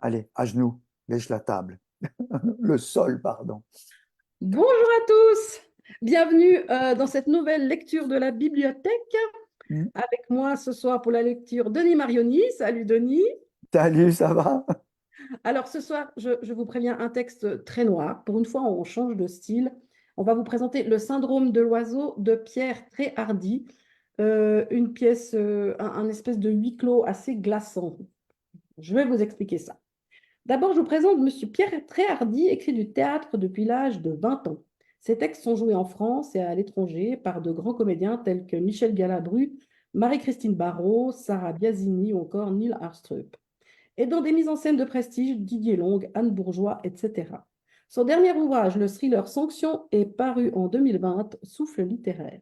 Allez, à genoux, lèche la table. Le sol, pardon. Bonjour à tous, bienvenue dans cette nouvelle lecture de la bibliothèque. Hmm. Avec moi ce soir pour la lecture, Denis Marioni. Salut Denis. Salut, ça va? Alors ce soir, je vous préviens un texte très noir. Pour une fois, on change de style. On va vous présenter Le syndrome de l'oiseau de Pierre Tréhardy, une pièce, un espèce de huis clos assez glaçant. Je vais vous expliquer ça. D'abord, je vous présente Monsieur Pierre Tréhardy, écrit du théâtre depuis l'âge de 20 ans. Ses textes sont joués en France et à l'étranger par de grands comédiens tels que Michel Galabru, Marie-Christine Barrault, Sarah Biasini ou encore Neil Arstrup. Et dans des mises en scène de prestige, Didier Long, Anne Bourgeois, etc. Son dernier ouvrage, le thriller Sanction, est paru en 2020, Souffle littéraire.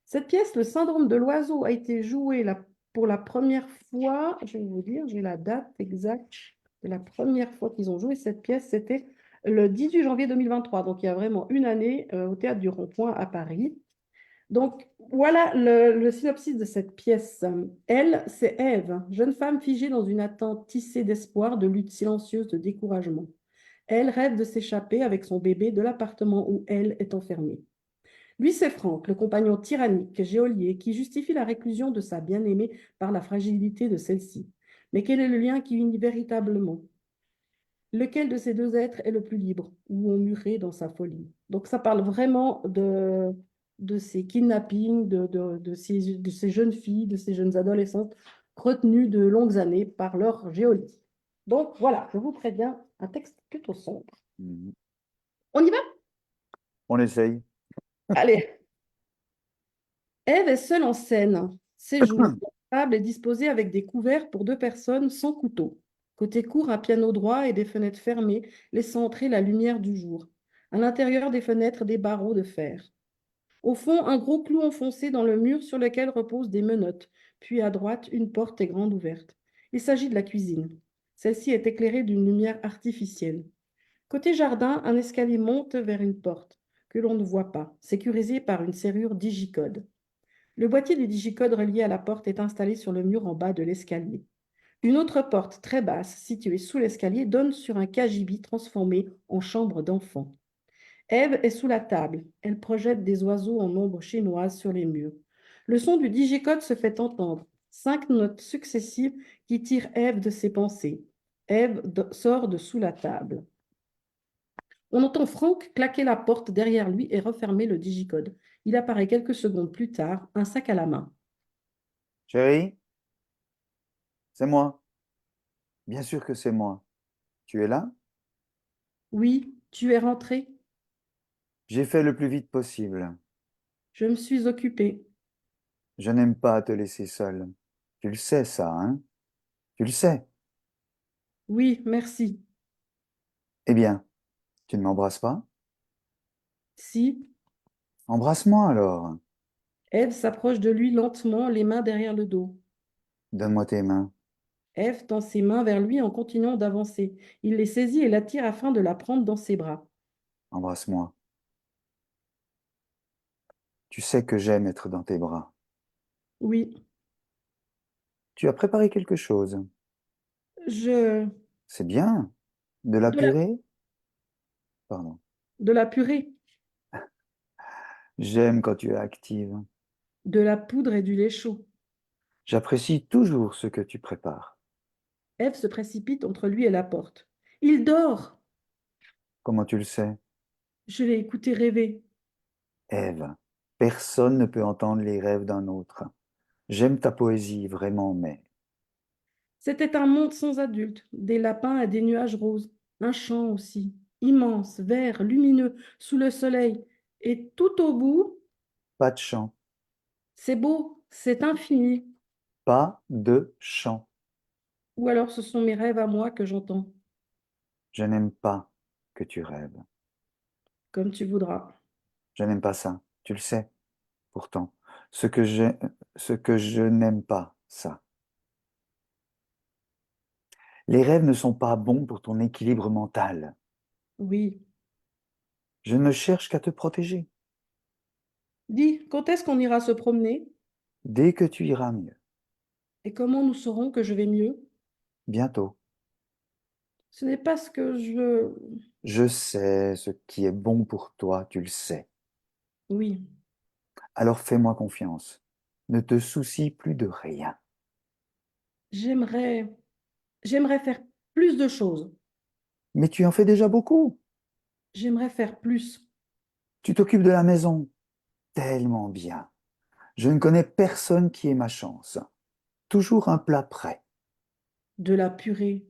Cette pièce, Le syndrome de l'oiseau, a été jouée pour la première fois, je vais vous dire, j'ai la date exacte de la première fois qu'ils ont joué cette pièce, c'était le 18 janvier 2023, donc il y a vraiment une année au Théâtre du Rond-Point à Paris. Donc voilà le synopsis de cette pièce. Elle, c'est Ève, jeune femme figée dans une attente tissée d'espoir, de lutte silencieuse, de découragement. Elle rêve de s'échapper avec son bébé de l'appartement où elle est enfermée. Lui, c'est Franck, le compagnon tyrannique, geôlier, qui justifie la réclusion de sa bien-aimée par la fragilité de celle-ci. Mais quel est le lien qui unit véritablement? Lequel de ces deux êtres est le plus libre ou ont muré dans sa folie? Donc ça parle vraiment de ces kidnappings, de ces jeunes filles, de ces jeunes adolescentes retenues de longues années par leur geôlier. Donc voilà, je vous préviens, un texte plutôt sombre. Hmm. On y va? On essaye. Allez. Ève est seule en scène. Séjour. La table est disposée avec des couverts pour deux personnes sans couteau. Côté cour, un piano droit et des fenêtres fermées, laissant entrer la lumière du jour. À l'intérieur des fenêtres, des barreaux de fer. Au fond, un gros clou enfoncé dans le mur sur lequel reposent des menottes. Puis à droite, une porte est grande ouverte. Il s'agit de la cuisine. Celle-ci est éclairée d'une lumière artificielle. Côté jardin, un escalier monte vers une porte que l'on ne voit pas, sécurisée par une serrure digicode. Le boîtier du digicode relié à la porte est installé sur le mur en bas de l'escalier. Une autre porte très basse, située sous l'escalier, donne sur un cagibi transformé en chambre d'enfant. Ève est sous la table. Elle projette des oiseaux en ombre chinoise sur les murs. Le son du digicode se fait entendre. 5 notes successives qui tirent Ève de ses pensées. Ève sort de sous la table. On entend Franck claquer la porte derrière lui et refermer le digicode. Il apparaît quelques secondes plus tard, un sac à la main. Chérie, c'est moi. Bien sûr que c'est moi. Tu es là? Oui, tu es rentré. J'ai fait le plus vite possible. Je me suis occupée. Je n'aime pas te laisser seule. Tu le sais, ça, hein? Tu le sais. Oui, merci. Eh bien, tu ne m'embrasses pas? Si. Embrasse-moi alors. Ève s'approche de lui lentement, les mains derrière le dos. Donne-moi tes mains. Ève tend ses mains vers lui en continuant d'avancer. Il les saisit et l'attire afin de la prendre dans ses bras. Embrasse-moi. Tu sais que j'aime être dans tes bras. Oui, Tu as préparé quelque chose. je... C'est bien. De la De la, purée? Pardon. de la purée, J'aime quand tu es active. de la poudre et du lait chaud. J'apprécie toujours ce que tu prépares. Ève se précipite entre lui et la porte. Il dort. Comment tu le sais? Je l'ai écouté rêver. Ève, personne ne peut entendre les rêves d'un autre. J'aime ta poésie, vraiment, mais C'était un monde sans adultes, des lapins et des nuages roses, un champ aussi, immense, vert, lumineux, sous le soleil. Et tout au bout, pas de chant. c'est beau, c'est infini. Pas de chant. Ou alors ce sont mes rêves à moi que j'entends, Je n'aime pas que tu rêves. comme tu voudras. Je n'aime pas ça. Tu le sais, pourtant. Ce que je, ce que je n'aime pas, ça. Les rêves ne sont pas bons pour ton équilibre mental. Oui. Je ne cherche qu'à te protéger. Dis, quand est-ce qu'on ira se promener? Dès que tu iras mieux. Et comment nous saurons que je vais mieux? Bientôt. Ce n'est pas ce que je... Je sais ce qui est bon pour toi, tu le sais. Oui, Alors fais-moi confiance. Ne te soucie plus de rien. j'aimerais... J'aimerais faire plus de choses. Mais tu en fais déjà beaucoup. J'aimerais faire plus. Tu t'occupes de la maison tellement bien. Je ne connais personne qui ait ma chance. Toujours un plat prêt. De la purée.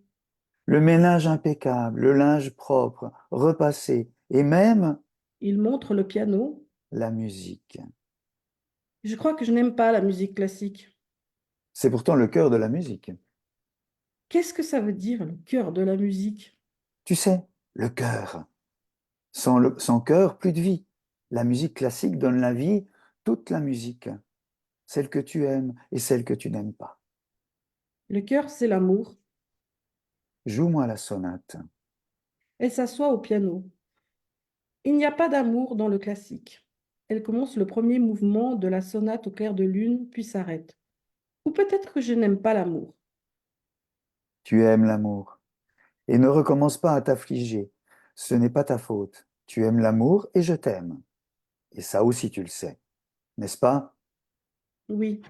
Le ménage impeccable, le linge propre, repassé, et même Il montre le piano. la musique. Je crois que je n'aime pas la musique classique. C'est pourtant le cœur de la musique. Qu'est-ce que ça veut dire, le cœur de la musique? Tu sais, le cœur. Sans cœur, plus de vie. La musique classique donne la vie, toute la musique. Celle que tu aimes et celle que tu n'aimes pas. Le cœur, c'est l'amour. Joue-moi la sonate. Elle s'assoit au piano. Il n'y a pas d'amour dans le classique. Elle commence le premier mouvement de la sonate au clair de lune, puis s'arrête. Ou peut-être que je n'aime pas l'amour. Tu aimes l'amour. Et ne recommence pas à t'affliger. Ce n'est pas ta faute. Tu aimes l'amour et je t'aime. Et ça aussi tu le sais, n'est-ce pas? Oui,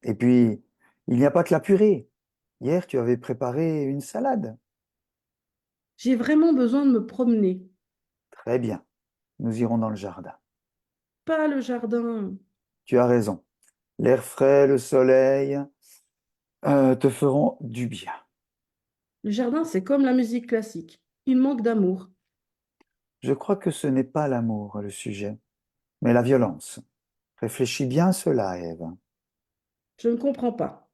Et puis, il n'y a pas que la purée. Hier, tu avais préparé une salade. j'ai vraiment besoin de me promener. Très bien. Nous irons dans le jardin. Pas le jardin. Tu as raison. L'air frais, le soleil te feront du bien. Le jardin, c'est comme la musique classique. Il manque d'amour. Je crois que ce n'est pas l'amour le sujet, mais la violence. Réfléchis bien à cela, Ève. Je ne comprends pas.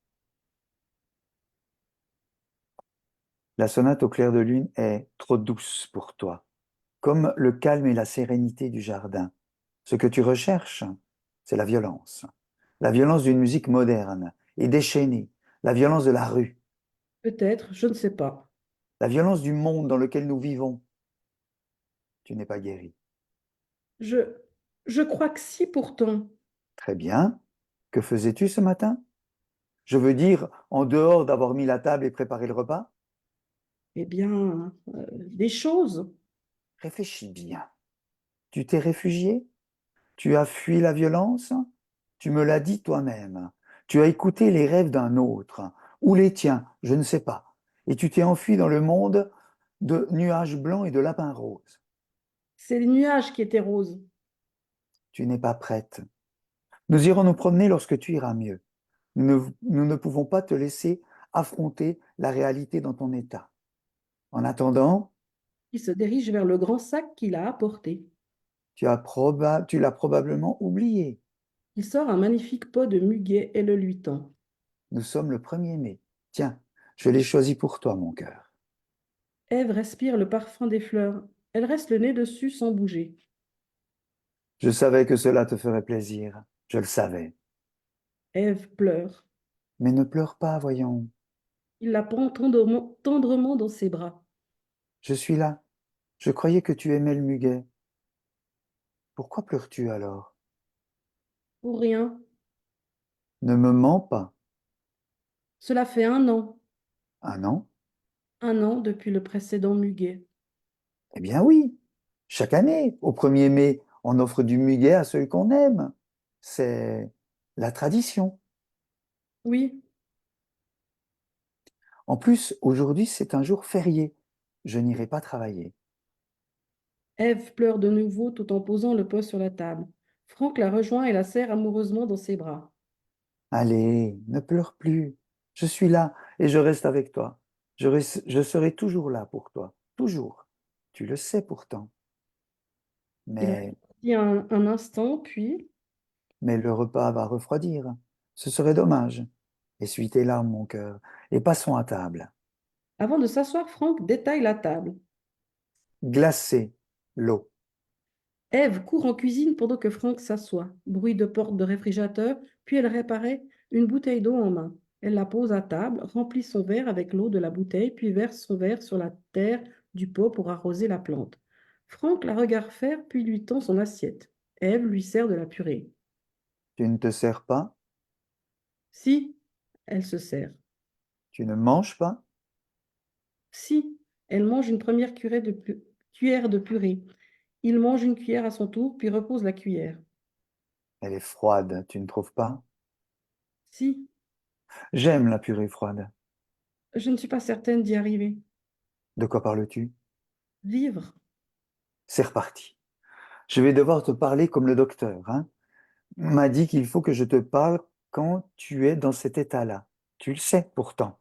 La sonate au clair de lune est trop douce pour toi, comme le calme et la sérénité du jardin. Ce que tu recherches, c'est la violence. La violence d'une musique moderne et déchaînée, la violence de la rue, Peut-être, je ne sais pas. la violence du monde dans lequel nous vivons. Tu n'es pas guéri. Je, je crois que si pourtant. Très bien. Que faisais-tu ce matin? Je veux dire, en dehors d'avoir mis la table et préparé le repas? Eh bien, des choses. Réfléchis bien. Tu t'es réfugié? Tu as fui la violence? Tu me l'as dit toi-même. Tu as écouté les rêves d'un autre, ou les tiens, je ne sais pas. Et tu t'es enfui dans le monde de nuages blancs et de lapins roses. C'est les nuages qui étaient roses. Tu n'es pas prête. Nous irons nous promener lorsque tu iras mieux. Nous ne pouvons pas te laisser affronter la réalité dans ton état. En attendant, Il se dirige vers le grand sac qu'il a apporté. tu l'as probablement oublié. Il sort un magnifique pot de muguet et le lui tend. Nous sommes le 1er mai. Tiens, je l'ai choisi pour toi, mon cœur. Ève respire le parfum des fleurs. Elle reste le nez dessus sans bouger. Je savais que cela te ferait plaisir. Je le savais. Ève pleure. Mais ne pleure pas, voyons. Il la prend tendrement dans ses bras. Je suis là. Je croyais que tu aimais le muguet. Pourquoi pleures-tu alors? Pour rien. Ne me mens pas. Cela fait 1 an. Ah non? 1 an depuis le précédent muguet. Eh bien oui. Chaque année, au 1er mai, on offre du muguet à ceux qu'on aime. C'est la tradition. Oui, En plus, aujourd'hui, c'est un jour férié. Je n'irai pas travailler. Ève pleure de nouveau tout en posant le pot sur la table. Franck la rejoint et la serre amoureusement dans ses bras. Allez, ne pleure plus. Je suis là et je reste avec toi. Je serai toujours là pour toi. Toujours. Tu le sais pourtant. Il Mais, réfléchit un instant, puis, mais le repas va refroidir. Ce serait dommage. Essuie tes larmes, mon cœur, et passons à table. avant de s'asseoir, Franck détaille la table. Glacer l'eau. Ève court en cuisine pendant que Franck s'assoit. Bruit de porte de réfrigérateur, puis elle réapparaît, une bouteille d'eau en main. Elle la pose à table, remplit son verre avec l'eau de la bouteille, puis verse son verre sur la terre du pot pour arroser la plante. Franck la regarde faire, puis lui tend son assiette. Ève lui sert de la purée. Tu ne te sers pas? Si, elle se sert. Tu ne manges pas? Si, elle mange une première cuillère de purée. Il mange une cuillère à son tour, puis repose la cuillère. Elle est froide, tu ne trouves pas? Si, J'aime la purée froide. je ne suis pas certaine d'y arriver. De quoi parles-tu? Vivre. C'est reparti. Je vais devoir te parler comme le docteur, hein. M'a dit qu'il faut que je te parle quand tu es dans cet état-là. Tu le sais pourtant.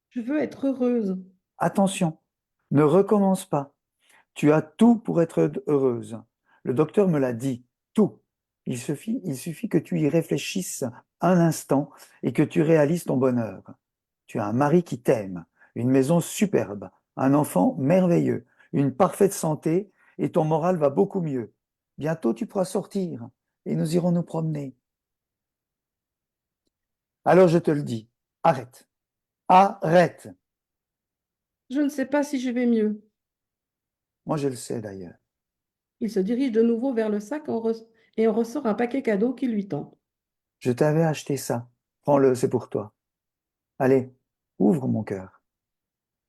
Je veux être heureuse. Attention, ne recommence pas. Tu as tout pour être heureuse. Le docteur me l'a dit, tout. Il suffit que tu y réfléchisses un instant et que tu réalises ton bonheur. Tu as un mari qui t'aime, une maison superbe, un enfant merveilleux, une parfaite santé et ton moral va beaucoup mieux. Bientôt tu pourras sortir et nous irons nous promener. Alors je te le dis, arrête, arrête. Je ne sais pas si je vais mieux. Moi je le sais d'ailleurs. Il se dirige de nouveau vers le sac et en ressort un paquet cadeau qui lui tend. Je t'avais acheté ça. Prends-le, c'est pour toi. Allez, ouvre mon cœur.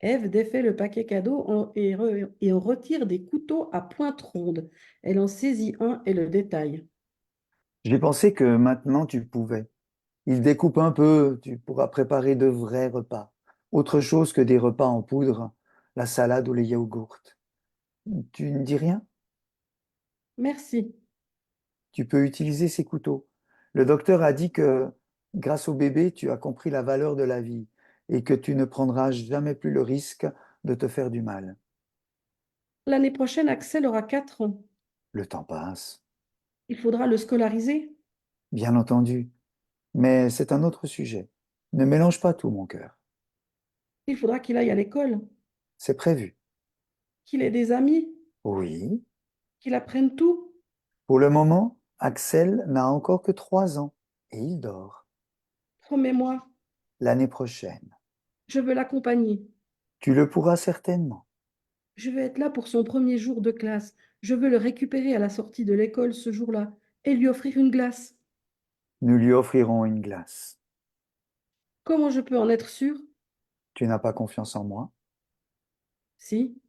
Ève défait le paquet cadeau et en retire des couteaux à pointe ronde. Elle en saisit un et le détaille. J'ai pensé que maintenant tu pouvais. Il découpe un peu, tu pourras préparer de vrais repas. Autre chose que des repas en poudre, la salade ou les yaourts. Tu ne dis rien? Merci. Tu peux utiliser ces couteaux. Le docteur a dit que grâce au bébé, tu as compris la valeur de la vie et que tu ne prendras jamais plus le risque de te faire du mal. L'année prochaine, Axel aura 4 ans. Le temps passe, Il faudra le scolariser. bien entendu, mais c'est un autre sujet. Ne mélange pas tout, mon cœur. Il faudra qu'il aille à l'école, C'est prévu. qu'il ait des amis, Oui. qu'il apprenne tout. Pour le moment, Axel n'a encore que 3 ans et il dort. Promets-moi, L'année prochaine, je veux l'accompagner. tu le pourras certainement. Je veux être là pour son premier jour de classe. Je veux le récupérer à la sortie de l'école ce jour-là et lui offrir une glace. Nous lui offrirons une glace. Comment je peux en être sûre? Tu n'as pas confiance en moi? Si,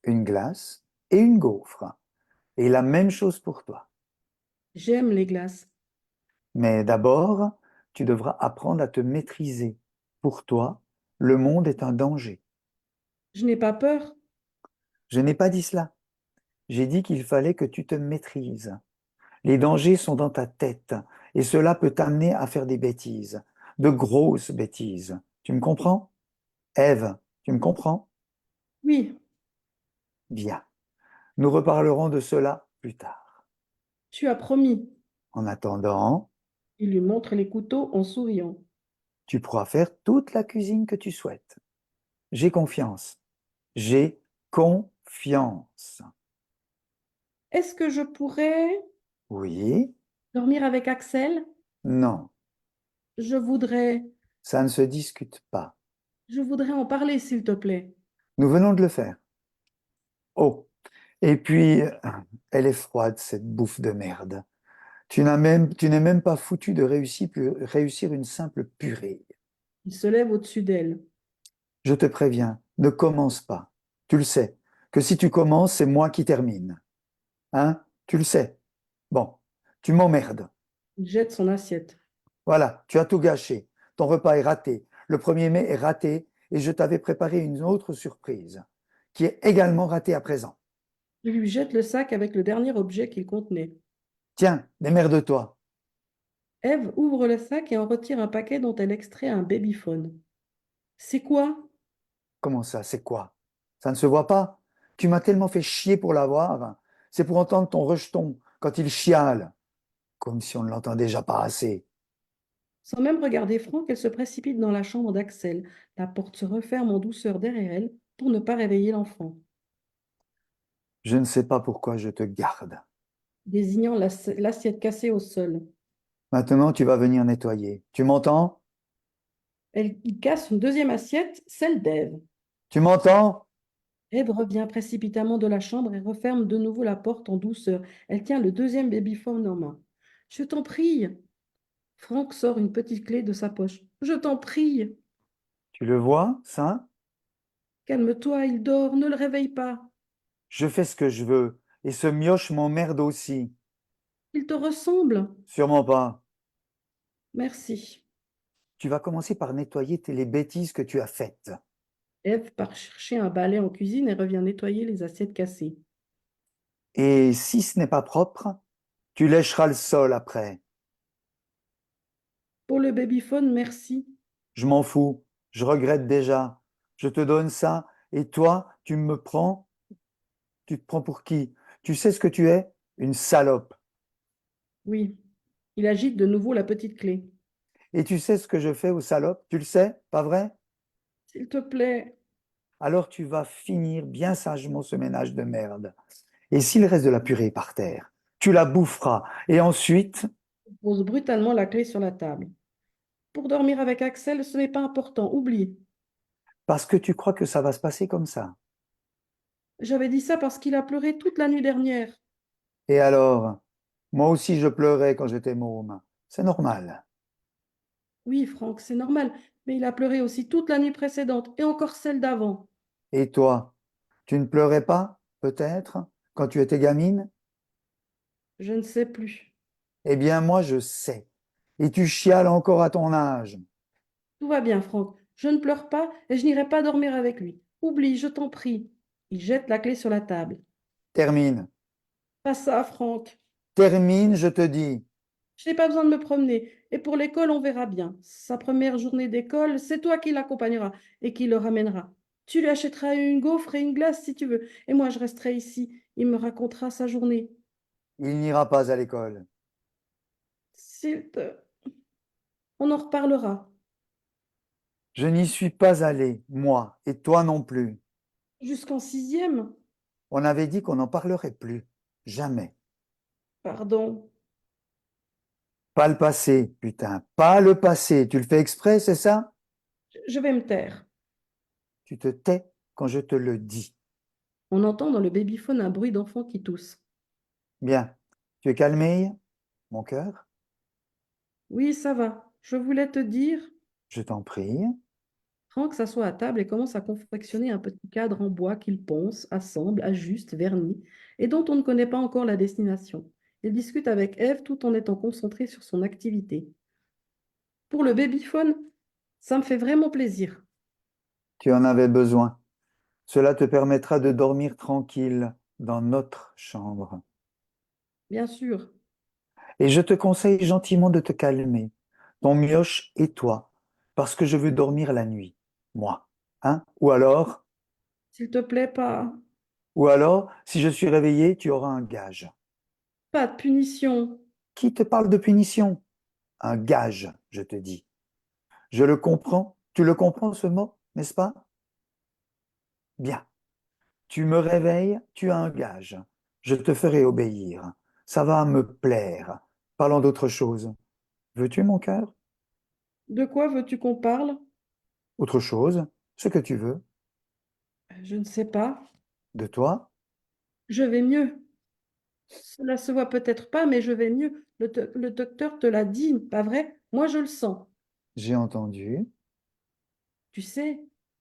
Une glace et une gaufre. Et la même chose pour toi. j'aime les glaces. Mais d'abord, tu devras apprendre à te maîtriser. Pour toi, le monde est un danger. Je n'ai pas peur. Je n'ai pas dit cela. J'ai dit qu'il fallait que tu te maîtrises. Les dangers sont dans ta tête et cela peut t'amener à faire des bêtises, de grosses bêtises. Tu me comprends? Ève, tu me comprends? Oui, Bien. Nous reparlerons de cela plus tard. tu as promis. En attendant, Il lui montre les couteaux en souriant. tu pourras faire toute la cuisine que tu souhaites. J'ai confiance. J'ai confiance. Est-ce que je pourrais Oui, dormir avec Axel? non, Je voudrais, ça ne se discute pas. je voudrais en parler, s'il te plaît. Nous venons de le faire. Oh, et puis, elle est froide, cette bouffe de merde. Tu n'es même pas foutu de réussir une simple purée. Il se lève au-dessus d'elle. Je te préviens, ne commence pas. Tu le sais, que si tu commences, c'est moi qui termine. Hein? Tu le sais. Bon, tu m'emmerdes. Il jette son assiette. Voilà, tu as tout gâché. Ton repas est raté. Le 1er mai est raté et je t'avais préparé une autre surprise qui est également ratée à présent. Il lui jette le sac avec le dernier objet qu'il contenait. Tiens, démerde-toi. Ève ouvre le sac et en retire un paquet dont elle extrait un babyphone. C'est quoi? Comment ça, c'est quoi? Ça ne se voit pas? Tu m'as tellement fait chier pour l'avoir. C'est pour entendre ton rejeton quand il chiale, comme si on ne l'entend déjà pas assez. Sans même regarder Franck, elle se précipite dans la chambre d'Axel. La porte se referme en douceur derrière elle pour ne pas réveiller l'enfant, Je ne sais pas pourquoi je te garde. désignant l'assiette cassée au sol. Maintenant, tu vas venir nettoyer. Tu m'entends? Il casse une deuxième assiette, celle d'Ève. Tu m'entends? Ève revient précipitamment de la chambre et referme de nouveau la porte en douceur. Elle tient le deuxième babyphone en main. Je t'en prie. Franck sort une petite clé de sa poche. Je t'en prie. Tu le vois, ça? Calme-toi, il dort, ne le réveille pas. Je fais ce que je veux, et ce mioche m'emmerde aussi. Il te ressemble. Sûrement pas. Merci. Tu vas commencer par nettoyer les bêtises que tu as faites. Eve part chercher un balai en cuisine et revient nettoyer les assiettes cassées. Et si ce n'est pas propre, tu lécheras le sol après. Pour le babyphone, merci. Je m'en fous, je regrette déjà. Je te donne ça, et toi, tu te prends pour qui? Tu sais ce que tu es? Une salope. Oui. Il agite de nouveau la petite clé. Et tu sais ce que je fais aux salopes? Tu le sais, pas vrai? S'il te plaît, Alors tu vas finir bien sagement ce ménage de merde. Et s'il reste de la purée par terre, tu la boufferas. Et ensuite, il pose brutalement la clé sur la table. Pour dormir avec Axel, ce n'est pas important, oublie. parce que tu crois que ça va se passer comme ça. J'avais dit ça parce qu'il a pleuré toute la nuit dernière. Et alors, moi aussi je pleurais quand j'étais môme. C'est normal. Oui, Franck, c'est normal, mais il a pleuré aussi toute la nuit précédente et encore celle d'avant. Et toi, tu ne pleurais pas, peut-être, quand tu étais gamine? Je ne sais plus. Eh bien, moi, je sais. Et tu chiales encore à ton âge. Tout va bien, Franck. Je ne pleure pas et je n'irai pas dormir avec lui. Oublie, je t'en prie. Il jette la clé sur la table. Termine. Pas ça, Franck. Termine, je te dis. Je n'ai pas besoin de me promener. Et pour l'école, on verra bien. Sa première journée d'école, c'est toi qui l'accompagneras et qui le ramènera. Tu lui achèteras une gaufre et une glace si tu veux. Et moi, je resterai ici. Il me racontera sa journée. Il n'ira pas à l'école. S'il te... On en reparlera. Je n'y suis pas allé, moi, et toi non plus. Jusqu'en sixième? On avait dit qu'on n'en parlerait plus. Jamais. Pardon. Pas le passé, putain. Pas le passé. Tu le fais exprès, c'est ça? Je vais me taire. Tu te tais quand je te le dis. On entend dans le babyphone un bruit d'enfant qui tousse. Bien. Tu es calmé, mon cœur? Oui, ça va. Je voulais te dire. Je t'en prie. Franck s'assoit à table et commence à confectionner un petit cadre en bois qu'il ponce, assemble, ajuste, vernit, et dont on ne connaît pas encore la destination. Il discute avec Eve tout en étant concentré sur son activité. Pour le babyphone, ça me fait vraiment plaisir. Tu en avais besoin. Cela te permettra de dormir tranquille dans notre chambre. Bien sûr. Et je te conseille gentiment de te calmer, ton mioche et toi, parce que je veux dormir la nuit, moi. Hein? S'il te plaît, pas, Ou alors, si je suis réveillé, tu auras un gage. pas de punition. Qui te parle de punition? Un gage, je te dis. Je le comprends. Tu le comprends, ce mot, n'est-ce pas? Bien. Tu me réveilles, tu as un gage. Je te ferai obéir. Ça va me plaire. Parlons d'autre chose. Veux-tu, mon cœur? De quoi veux-tu qu'on parle? Autre chose? Ce que tu veux. Je ne sais pas. De toi? Je vais mieux. Cela se voit peut-être pas, mais je vais mieux. Le docteur te l'a dit, pas vrai? Moi, je le sens. J'ai entendu. Tu sais,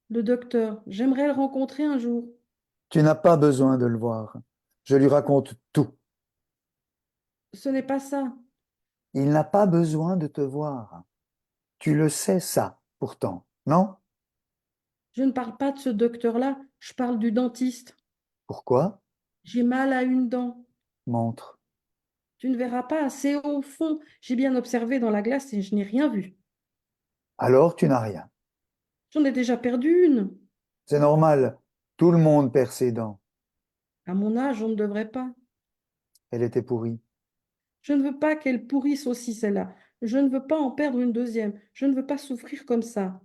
le docteur, j'aimerais le rencontrer un jour. Tu n'as pas besoin de le voir. Je lui raconte tout. Ce n'est pas ça. Il n'a pas besoin de te voir. Tu le sais, ça, pourtant, non? Je ne parle pas de ce docteur-là, je parle du dentiste. Pourquoi? J'ai mal à une dent. Montre. Tu ne verras pas assez au fond. J'ai bien observé dans la glace et je n'ai rien vu. Alors tu n'as rien. J'en ai déjà perdu une. C'est normal. Tout le monde perd ses dents. À mon âge, on ne devrait pas. Elle était pourrie. Je ne veux pas qu'elle pourrisse aussi, celle-là. Je ne veux pas en perdre une deuxième. Je ne veux pas souffrir comme ça.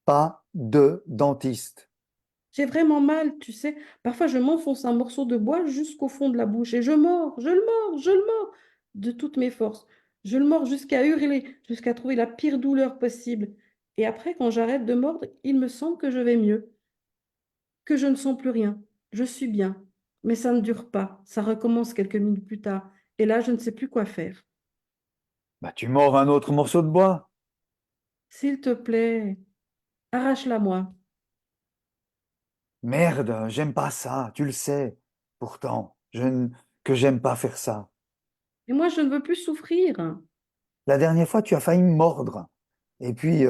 Pas de dentiste. J'ai vraiment mal, tu sais. Parfois, je m'enfonce un morceau de bois jusqu'au fond de la bouche et je mords, je le mords, je le mords de toutes mes forces. Je le mords jusqu'à hurler, jusqu'à trouver la pire douleur possible. Et après, quand j'arrête de mordre, il me semble que je vais mieux, que je ne sens plus rien. Je suis bien. Mais ça ne dure pas. Ça recommence quelques minutes plus tard. Et là, je ne sais plus quoi faire. Bah, tu mords un autre morceau de bois. S'il te plaît, arrache-la moi. Merde, j'aime pas ça, tu le sais. Pourtant, que j'aime pas faire ça. Et moi, je ne veux plus souffrir. La dernière fois, tu as failli me mordre. Et puis,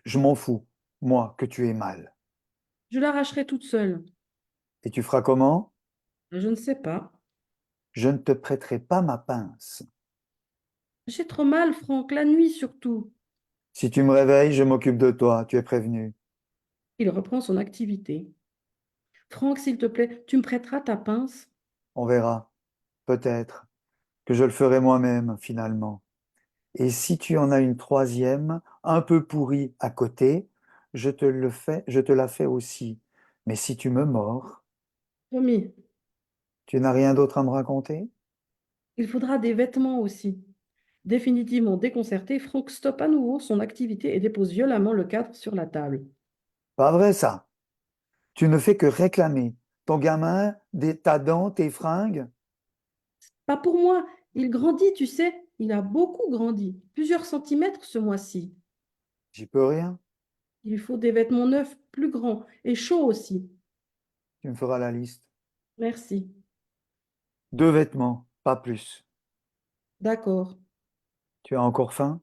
je m'en fous, moi, que tu aies mal. Je l'arracherai toute seule. Et tu feras comment? Je ne sais pas. Je ne te prêterai pas ma pince. J'ai trop mal, Franck, la nuit surtout. Si tu me réveilles, je m'occupe de toi, tu es prévenu. Il reprend son activité. Franck, s'il te plaît, tu me prêteras ta pince? On verra. Peut-être que je le ferai moi-même, finalement. Et si tu en as une troisième, un peu pourrie à côté, je te la fais aussi. Mais si tu me mords, Promis. tu n'as rien d'autre à me raconter? Il faudra des vêtements aussi. Définitivement déconcerté, Franck stoppe à nouveau son activité et dépose violemment le cadre sur la table. Pas vrai, ça. Tu ne fais que réclamer. Ton gamin, ta dent, tes fringues, Pas pour moi, il grandit, tu sais. Il a beaucoup grandi, plusieurs centimètres ce mois-ci. j'y peux rien. Il lui faut des vêtements neufs, plus grands et chauds aussi. Tu me feras la liste. Merci. 2 vêtements, pas plus. D'accord. Tu as encore faim?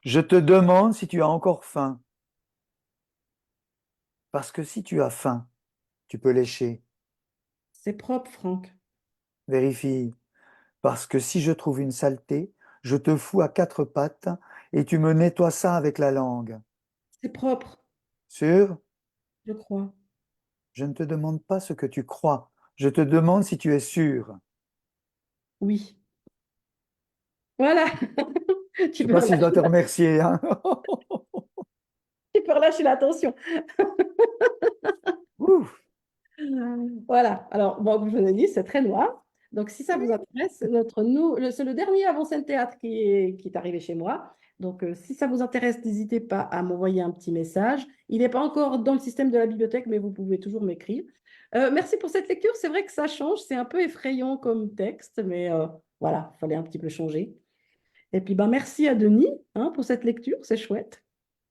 Je te demande si tu as encore faim. Parce que si tu as faim, tu peux lécher. C'est propre, Franck. Vérifie. Parce que si je trouve une saleté, je te fous à 4 pattes et tu me nettoies ça avec la langue. C'est propre, Sûr? je crois. Je ne te demande pas ce que tu crois. Je te demande si tu es sûr. Oui. Voilà. Je Tu sais peux pas si je dois relâcher te remercier, hein. tu peux relâcher la tension. Ouf. Voilà. Alors, bon, comme je vous l'ai dit, c'est très noir. Donc, si ça vous intéresse, c'est le dernier avant-scène théâtre qui est arrivé chez moi. Donc, si ça vous intéresse, n'hésitez pas à m'envoyer un petit message. Il n'est pas encore dans le système de la bibliothèque, mais vous pouvez toujours m'écrire. Merci pour cette lecture. C'est vrai que ça change. C'est un peu effrayant comme texte, mais voilà, il fallait un petit peu changer. Et puis, ben, merci à Denis hein, pour cette lecture. C'est chouette.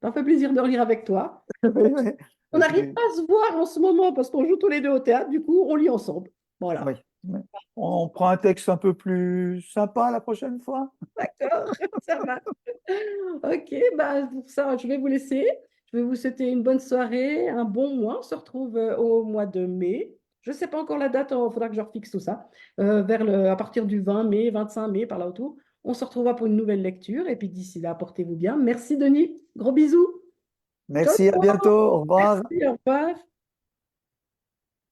Ça fait plaisir de relire avec toi. Oui, oui. On n'arrive pas à se voir en ce moment parce qu'on joue tous les deux au théâtre. Du coup, on lit ensemble. Oui. Voilà. Oui. On prend un texte un peu plus sympa la prochaine fois. D'accord, ça va. Ok, bah pour ça, je vais vous laisser. Je vais vous souhaiter une bonne soirée, un bon mois. On se retrouve au mois de mai. Je ne sais pas encore la date, il faudra que je refixe tout ça. À partir du 20 mai, 25 mai, par là autour. On se retrouvera pour une nouvelle lecture. Et puis d'ici là, portez-vous bien. Merci Denis. Gros bisous. Ciao, Merci, à ciao. bientôt. Au revoir. Merci, au revoir.